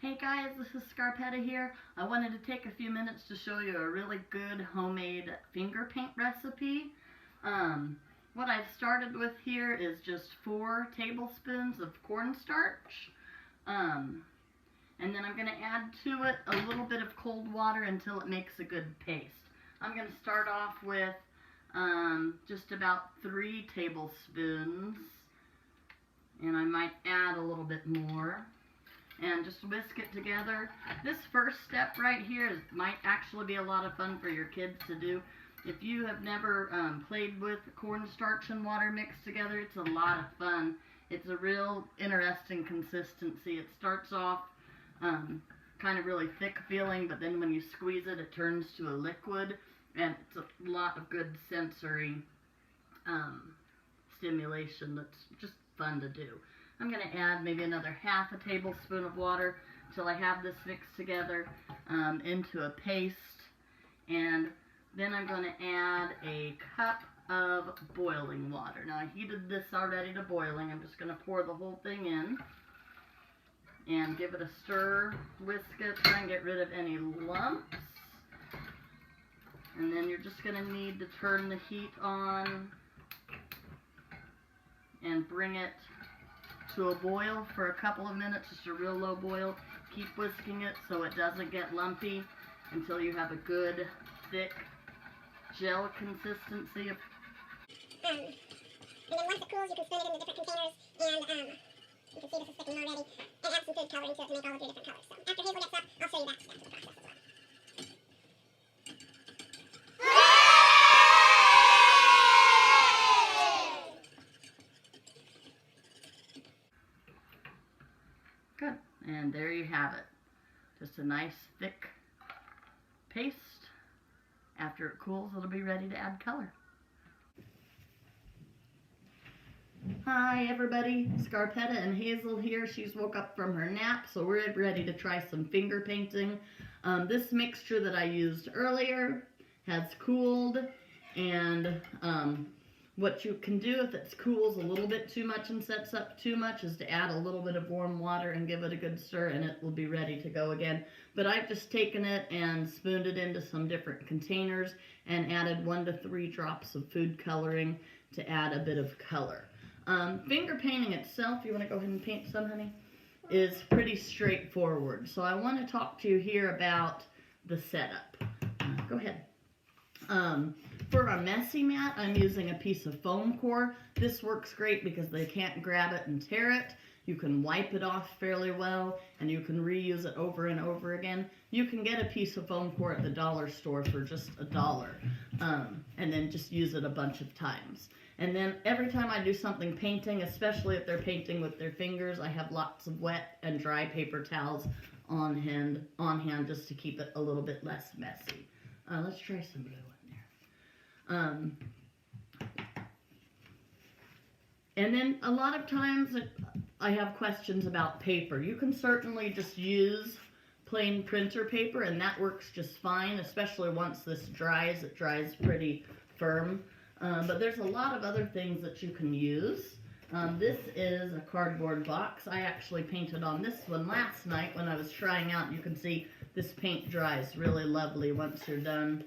Hey guys, this is Scarpitta here. I wanted to take a few minutes to show you a really good homemade finger paint recipe. What I've started with here is just 4 tablespoons of cornstarch. And then I'm going to add to it a little bit of cold water until it makes a good paste. I'm going to start off with just about 3 tablespoons. And I might add a little bit more. And just whisk it together. This first step right here might actually be a lot of fun for your kids to do. If you have never played with cornstarch and water mixed together, it's a lot of fun. It's a real interesting consistency. It starts off kind of really thick feeling, but then when you squeeze it, it turns to a liquid, and it's a lot of good sensory stimulation that's just fun to do. I'm going to add maybe another half a tablespoon of water until I have this mixed together into a paste. And then I'm going to add a cup of boiling water. Now I heated this already to boiling. I'm just going to pour the whole thing in and give it a stir, whisk it, try and get rid of any lumps. And then you're just going to need to turn the heat on and bring it to a boil for a couple of minutes, just a real low boil. Keep whisking it so it doesn't get lumpy until you have a good, thick gel consistency. And then once it cools, you can spoon it into different containers, and you can see this is thickening already, and add some food coloring to it to make all of your different colors. So after Hazel gets up, I'll show you that step of the process as well. Good. And there you have it. Just a nice thick paste. After it cools, it'll be ready to add color. Hi everybody, Scarpitta and Hazel here. She's woke up from her nap, so we're ready to try some finger painting. This mixture that I used earlier has cooled, and what you can do if it cools a little bit too much and sets up too much is to add a little bit of warm water and give it a good stir, and it will be ready to go again. But I've just taken it and spooned it into some different containers and added 1 to 3 drops of food coloring to add a bit of color. Finger painting itself, you want to go ahead and paint some, honey, is pretty straightforward. So I want to talk to you here about the setup. Go ahead. For our messy mat, I'm using a piece of foam core. This works great because they can't grab it and tear it. You can wipe it off fairly well, and you can reuse it over and over again. You can get a piece of foam core at the dollar store for just $1, and then just use it a bunch of times. And then every time I do something painting, especially if they're painting with their fingers, I have lots of wet and dry paper towels on hand just to keep it a little bit less messy. Let's try some blue. And then a lot of times I have questions about paper. You can certainly just use plain printer paper, and that works just fine, especially once this dries. It dries pretty firm. But there's a lot of other things that you can use. This is a cardboard box. I actually painted on this one last night when I was trying out. You can see this paint dries really lovely once you're done.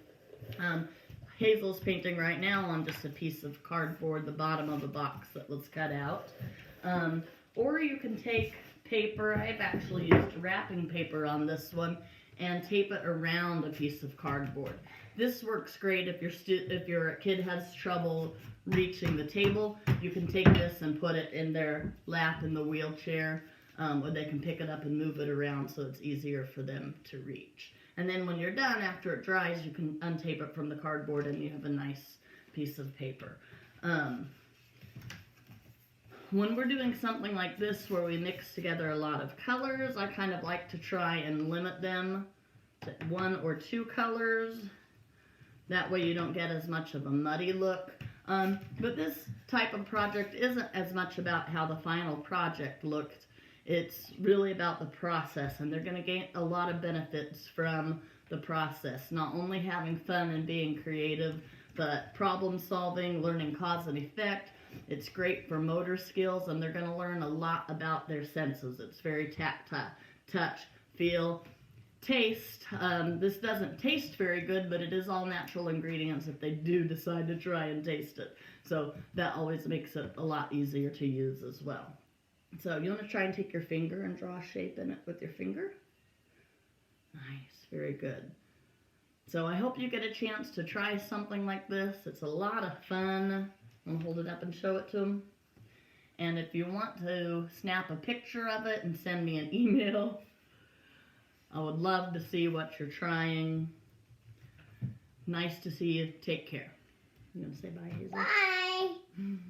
Hazel's painting right now on just a piece of cardboard, the bottom of the box that was cut out. Or you can take paper. I've actually used wrapping paper on this one and tape it around a piece of cardboard. This works great if your kid has trouble reaching the table. You can take this and put it in their lap in the wheelchair, or they can pick it up and move it around so it's easier for them to reach. And then when you're done, after it dries, you can untape it from the cardboard and you have a nice piece of paper. When we're doing something like this where we mix together a lot of colors, I kind of like to try and limit them to 1 or 2 colors. That way you don't get as much of a muddy look. But this type of project isn't as much about how the final project looked. It's really about the process, and they're going to gain a lot of benefits from the process. Not only having fun and being creative, but problem solving, learning cause and effect. It's great for motor skills, and they're going to learn a lot about their senses. It's very tactile, touch, feel, taste. This doesn't taste very good, but it is all natural ingredients if they do decide to try and taste it. So that always makes it a lot easier to use as well. So you want to try and take your finger and draw a shape in it with your finger. Nice, very good. So I hope you get a chance to try something like this. It's a lot of fun. I'm going to hold it up and show it to them. And if you want to snap a picture of it and send me an email, I would love to see what you're trying. Nice to see you. Take care. You going to say bye, Hazel? Bye.